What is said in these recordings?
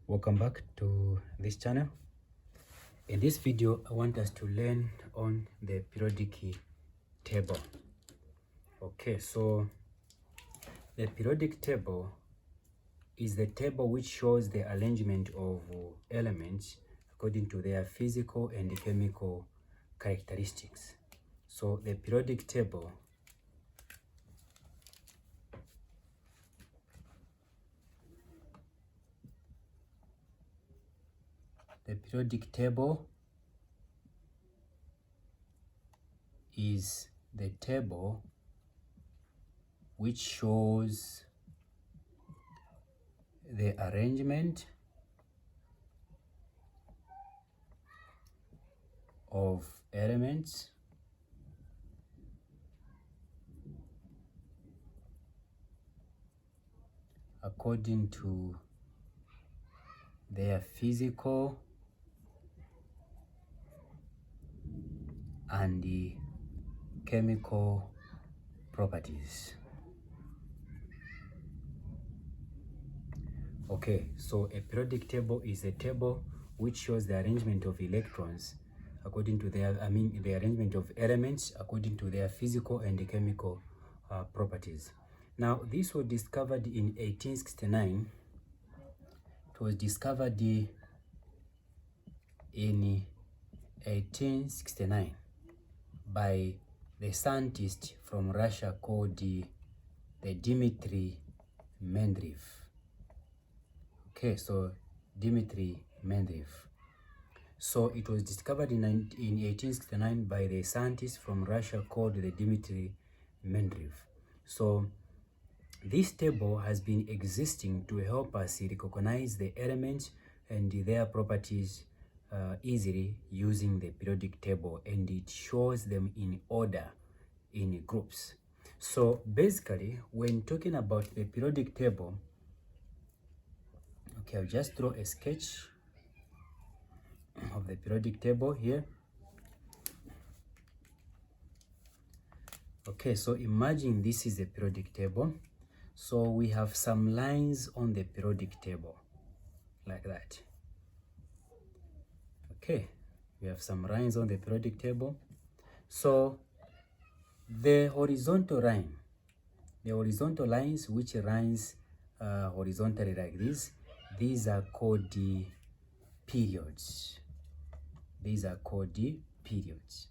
Welcome back to this channel. In this video, I want us to learn on the periodic table. Okay, so the periodic table is the table which shows the arrangement of elements according to their physical and chemical characteristics. So the periodic table is the table which shows the arrangement of elements according to their physical and the chemical properties. Okay, so a periodic table is a table which shows the arrangement of electrons according to their, the arrangement of elements according to their physical and chemical properties. Now, this was discovered in 1869. It was discovered in 1869 by the scientist from Russia called the Dimitri Mendeleev. Okay, so Dimitri Mendeleev. So it was discovered in 1869 by the scientist from Russia called the Dimitri Mendeleev. So this table has been existing to help us recognize the elements and their properties easily using the periodic table, and it shows them in order in groups. So basically, when talking about the periodic table, okay, I'll just draw a sketch of the periodic table here. Okay, so imagine this is a periodic table. So we have some lines on the periodic table like that. Okay, we have some lines on the periodic table. So the horizontal line, the horizontal lines which runs horizontally like this, these are called the periods. These are called the periods.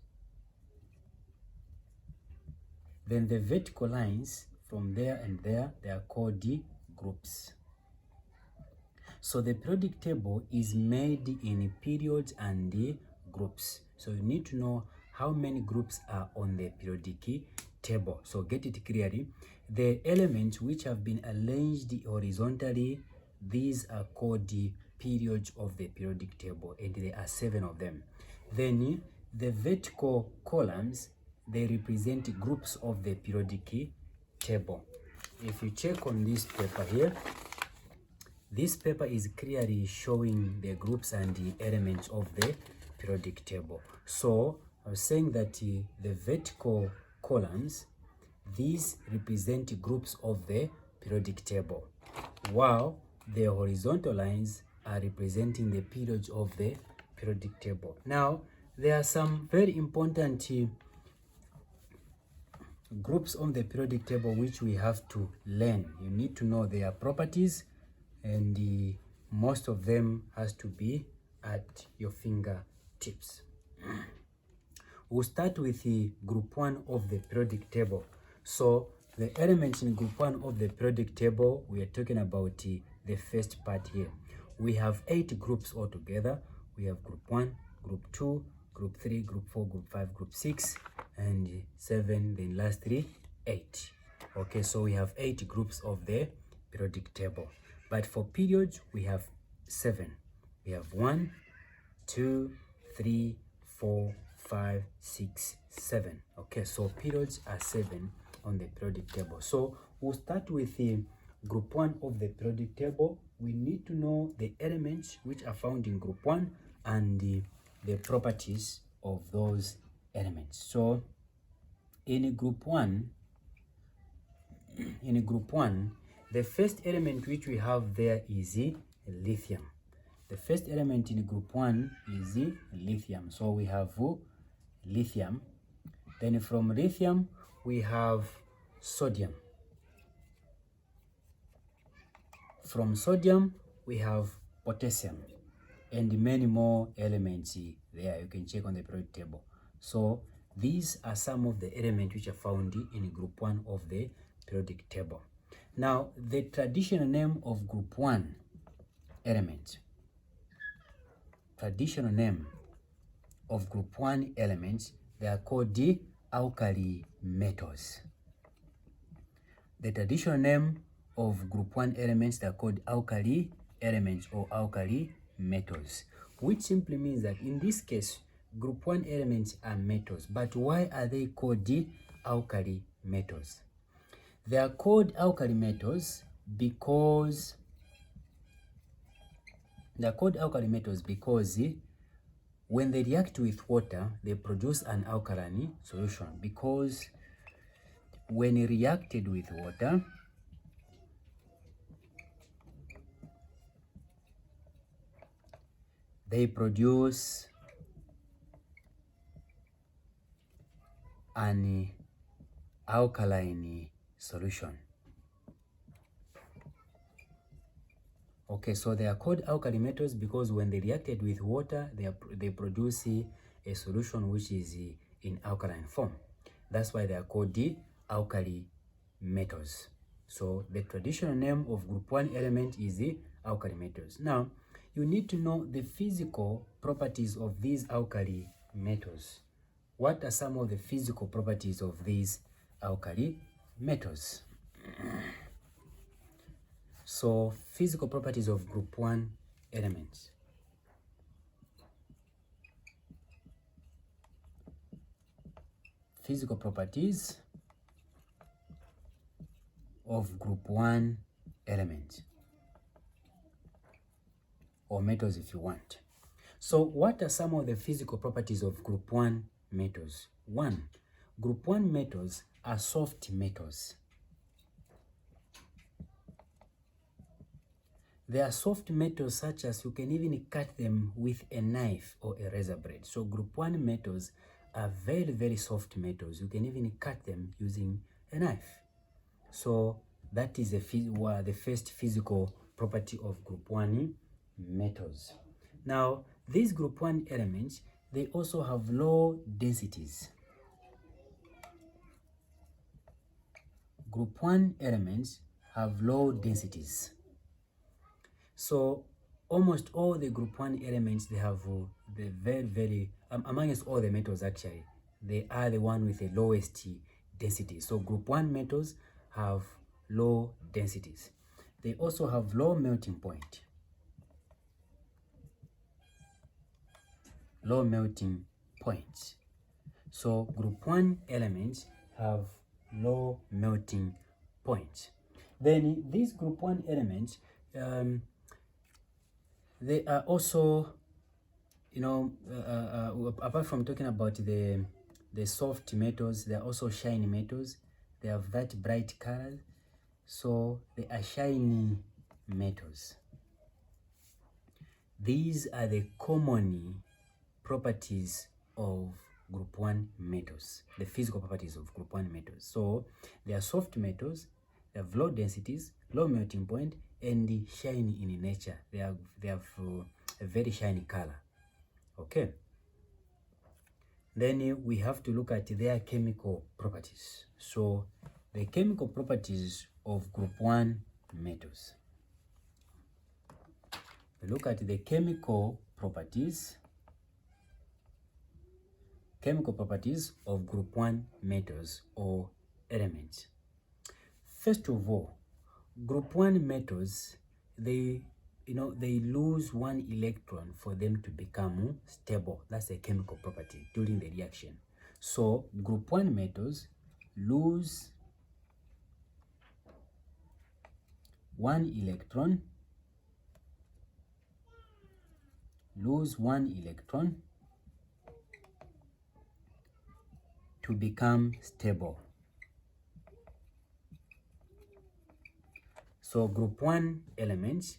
Then the vertical lines from there and there, they are called the groups. So the periodic table is made in periods and the groups. So you need to know how many groups are on the periodic table. So get it clearly. The elements which have been arranged horizontally, these are called the periods of the periodic table, and there are 7 of them. Then the vertical columns, they represent groups of the periodic table. If you check on this paper here, this paper is clearly showing the groups and the elements of the periodic table. So I was saying that the vertical columns, these represent groups of the periodic table, while the horizontal lines are representing the periods of the periodic table. Now, there are some very important groups on the periodic table which we have to learn. You need to know their properties, and most of them has to be at your fingertips. We'll start with the group 1 of the periodic table. So the elements in group 1 of the periodic table, we are talking about the first part here. We have 8 groups altogether. We have group 1, group 2, group 3, group 4, group 5, group 6, and 7, then last 3, 8. Okay, so we have 8 groups of the periodic table. But for periods, we have 7. We have 1, 2, 3, 4, 5, 6, 7. Okay, so periods are 7 on the periodic table. So we'll start with the group 1 of the periodic table. We need to know the elements which are found in group 1 and the properties of those elements. So in group 1, the first element which we have there is lithium. The first element in group 1 is lithium. So we have lithium. Then from lithium, we have sodium. From sodium, we have potassium and many more elements there. You can check on the periodic table. So these are some of the elements which are found in group 1 of the periodic table. Now, the traditional name of group 1 element, traditional name of group 1 elements, they are called the alkali metals. The traditional name of group 1 elements, they are called alkali elements or alkali metals, which simply means that in this case, group 1 elements are metals. But why are they called the alkali metals? They are called alkali metals because when they react with water, they produce an alkaline solution. Because when reacted with water, they produce an alkaline solution. Okay, so they are called alkali metals because when they reacted with water, they produce a solution which is in alkaline form. That's why they are called the alkali metals. So the traditional name of group 1 element is the alkali metals. Now, you need to know the physical properties of these alkali metals. What are some of the physical properties of these alkali metals? So, physical properties of group 1 elements. Physical properties of group 1 elements, or metals if you want. So, what are some of the physical properties of group 1 metals? 1. Group 1 metals are soft metals. They are soft metals such as you can even cut them with a knife or a razor blade. So group 1 metals are very, very soft metals. You can even cut them using a knife. So that is the first physical property of group 1 metals. Now, these group 1 elements, they also have low densities. Group 1 elements have low densities. So almost all the group 1 elements, they have the very amongst all the metals actually, they are the one with the lowest density. So group 1 metals have low densities. They also have low melting point. Low melting points. So group 1 elements have low melting points. Then these group 1 elements, they are also, apart from talking about the soft metals, they are also shiny metals. They have that bright color, so they are shiny metals. These are the common properties of group 1 metals, the physical properties of group 1 metals. So they are soft metals, they have low densities, low melting point, and shiny in nature. They have a very shiny color. Okay. Then we have to look at their chemical properties. So the chemical properties of group 1 metals. We look at the chemical properties of group 1 metals or elements. First of all, group 1 metals, they lose 1 electron for them to become stable. That's a chemical property during the reaction. So group 1 metals lose 1 electron, to become stable. So group 1 elements,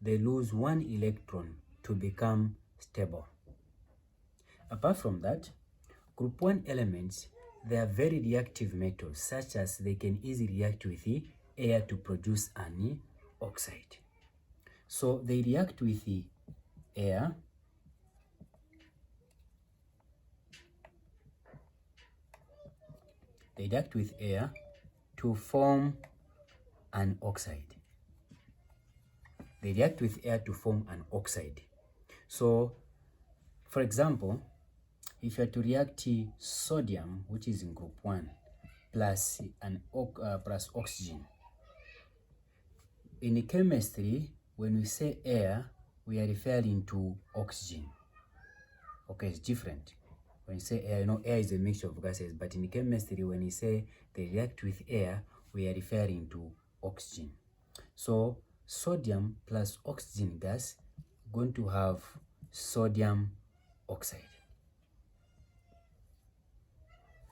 they lose one electron to become stable. Apart from that, group 1 elements, they are very reactive metals, such as they can easily react with the air to produce an oxide. So they react with the air to form an oxide. They react with air to form an oxide. So, for example, if you are to react sodium, which is in group 1, plus plus oxygen. In chemistry, when we say air, we are referring to oxygen. Okay, it's different. When you say air, air is a mixture of gases, but in chemistry, when you say they react with air, we are referring to oxygen. So sodium plus oxygen gas going to have sodium oxide.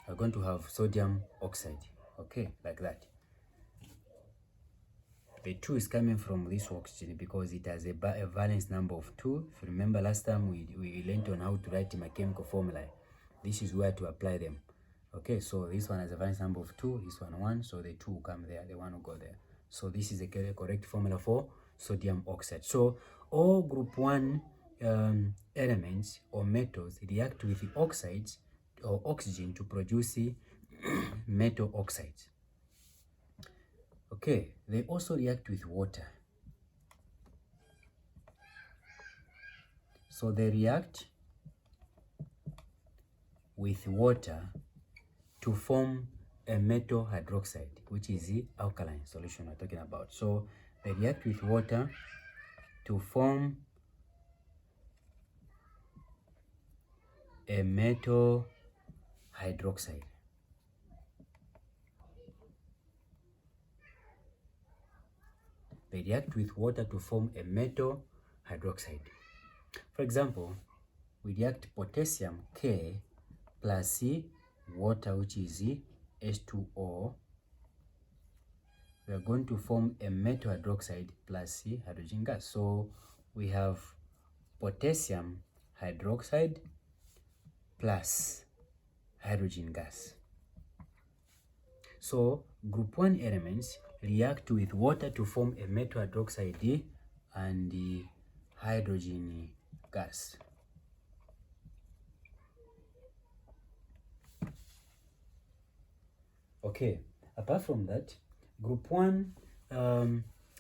We're going to have sodium oxide, okay, like that. The 2 is coming from this oxygen because it has a valence number of 2. If you remember last time we learned on how to write my chemical formula. This is where to apply them. Okay, so this one has a valence number of 2, this one 1, so the 2 will come there, the 1 will go there. So this is the correct formula for sodium oxide. So all group 1 elements or metals react with the oxides or oxygen to produce metal oxides. Okay, they also react with water. So they react with water to form a metal hydroxide, which is the alkaline solution we're talking about. So they react with water to form a metal hydroxide. They react with water to form a metal hydroxide. For example, we react potassium K plus water, which is H2O. We are going to form a metal hydroxide plus hydrogen gas. So we have potassium hydroxide plus hydrogen gas. So group 1 elements react with water to form a metal hydroxide and the hydrogen gas. Okay, apart from that, group 1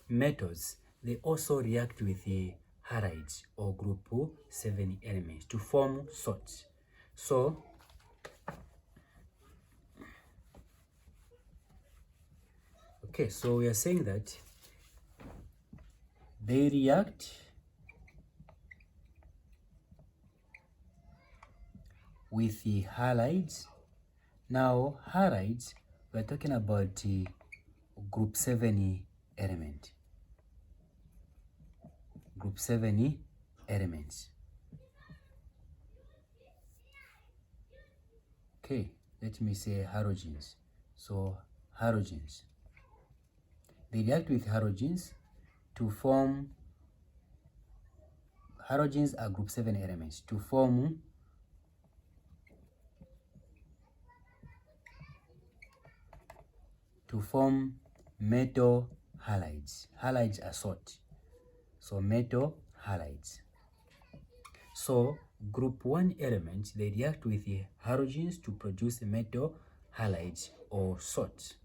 metals, they also react with the halides or group 7 elements to form salts. So okay, so we are saying that they react with the halides. Now halides, we are talking about the group 7 element. Group 7 elements. Okay, let me say halogens. So halogens, they react with halogens to form, halogens are group 7 elements, to form metal halides. Halides are salt, so metal halides. So group 1 elements, they react with the halogens to produce metal halides or salts.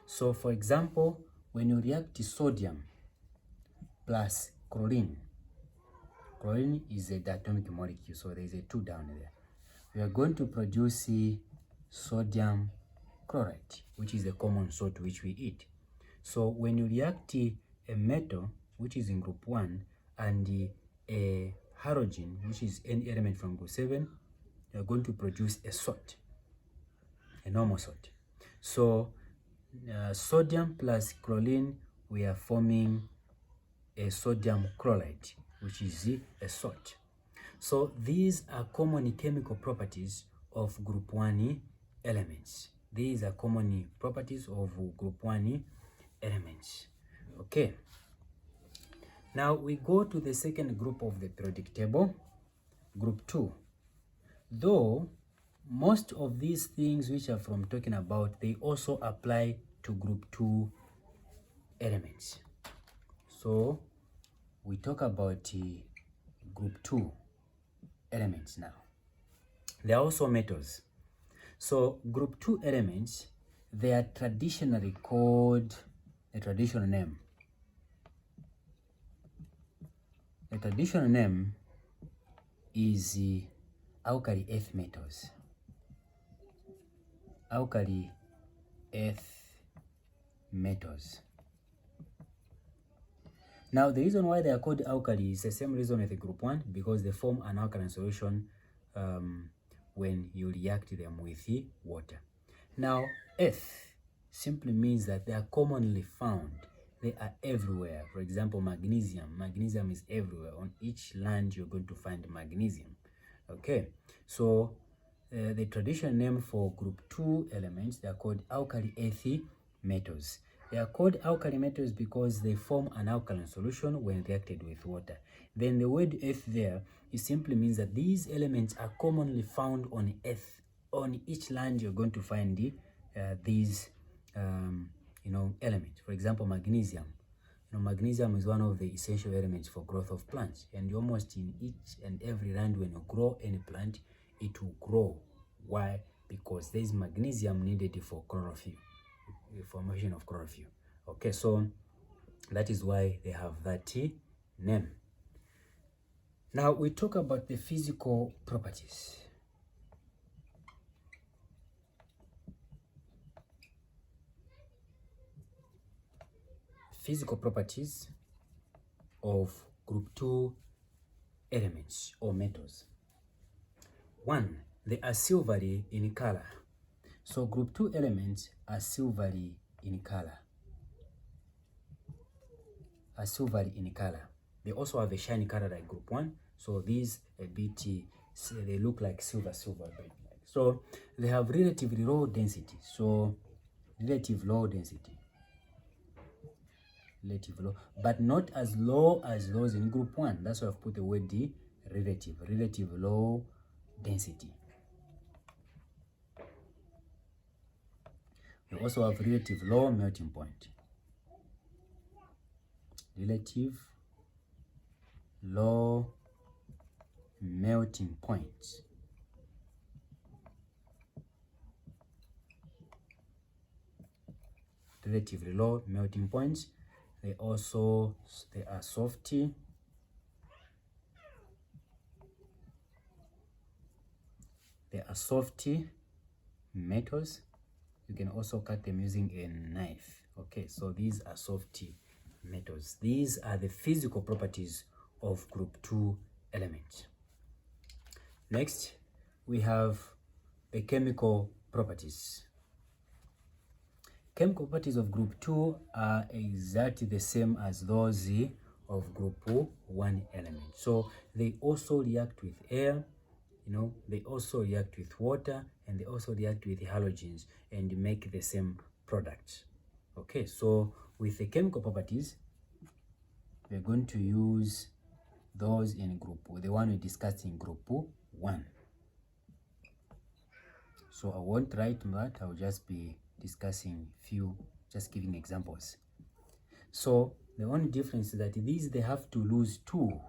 So for example, when you react sodium plus chlorine, chlorine is a diatomic molecule, so there is a 2 down there. We are going to produce sodium chloride, which is a common salt which we eat. So when you react a metal, which is in group 1, and a halogen, which is any element from group 7, you are going to produce a salt, a normal salt. So sodium plus chlorine, we are forming a sodium chloride, which is a salt. So these are common chemical properties of group 1 elements. These are common properties of group 1 elements. Okay. Now we go to the second group of the periodic table, group 2. Though most of these things which are from talking about, they also apply to group 2 elements. So we talk about group 2 elements now. They are also metals. So group 2 elements, they are traditionally called a traditional name. The traditional name is alkali earth metals. Alkali earth metals. Now the reason why they are called alkali is the same reason with the group 1, because they form an alkaline solution when you react them with water. Now earth simply means that they are commonly found. They are everywhere. For example, magnesium. Magnesium is everywhere. On each land you're going to find magnesium. Okay, so the traditional name for group 2 elements, they are called alkali earth metals. They are called alkali metals because they form an alkaline solution when reacted with water. Then the word earth there, it simply means that these elements are commonly found on earth. On each land you're going to find these elements. For example, magnesium. Magnesium is one of the essential elements for growth of plants, and almost in each and every land when you grow any plant, it will grow. Why? Because there is magnesium needed for chlorophyll, the formation of chlorophyll. Okay, so that is why they have that name. Now we talk about the physical properties. Physical properties of group 2 elements or metals. 1, they are silvery in color. So group 2 elements are silvery in color. They also have a shiny color like group 1. So these a bit, they look like silver. So they have relatively low density. Relative low, but not as low as those in group 1. That's why I've put the word relative low density. We also have relative low melting point. Relative low melting point. Relatively low melting points. They are soft. They are soft metals. You can also cut them using a knife. Okay, so these are soft metals. These are the physical properties of group 2 elements. Next, we have the chemical properties. Chemical properties of group 2 are exactly the same as those of group 1 element. So they also react with air, they also react with water, and they also react with halogens and make the same product. Okay, so with the chemical properties, we're going to use those in the one we discussed in group 1. So I won't write that, I'll just be discussing just giving examples. So the only difference is that these, they have to lose 2.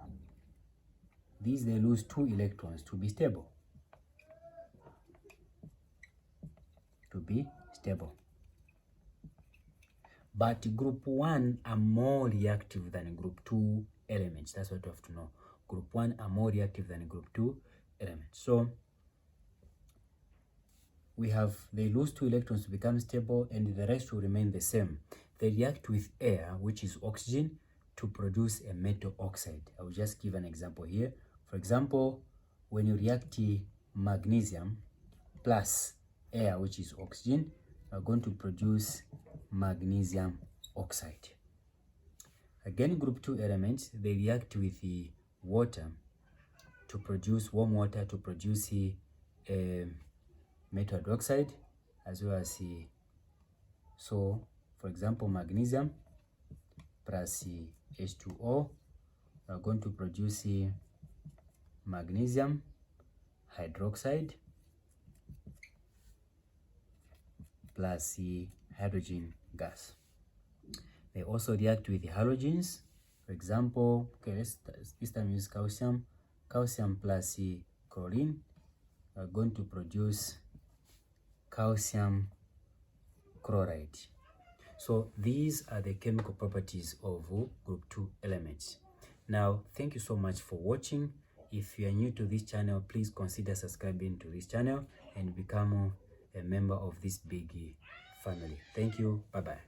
These, they lose 2 electrons to be stable. But group 1 are more reactive than group 2 elements. That's what you have to know. Group 1 are more reactive than group 2 elements. So we have, they lose 2 electrons to become stable, and the rest will remain the same. They react with air, which is oxygen, to produce a metal oxide. I will just give an example here. For example, when you react magnesium plus air, which is oxygen, you are going to produce magnesium oxide. Again, group 2 elements, they react with the water to produce warm water to produce metal hydroxide, as well as so for example, magnesium plus H2O We are going to produce magnesium hydroxide plus hydrogen gas. They also react with halogens. For example, okay, this time use calcium plus chlorine. We are going to produce calcium chloride. So these are the chemical properties of group 2 elements. Now, thank you so much for watching. If you are new to this channel, please consider subscribing to this channel and become a member of this big family. Thank you. Bye-bye.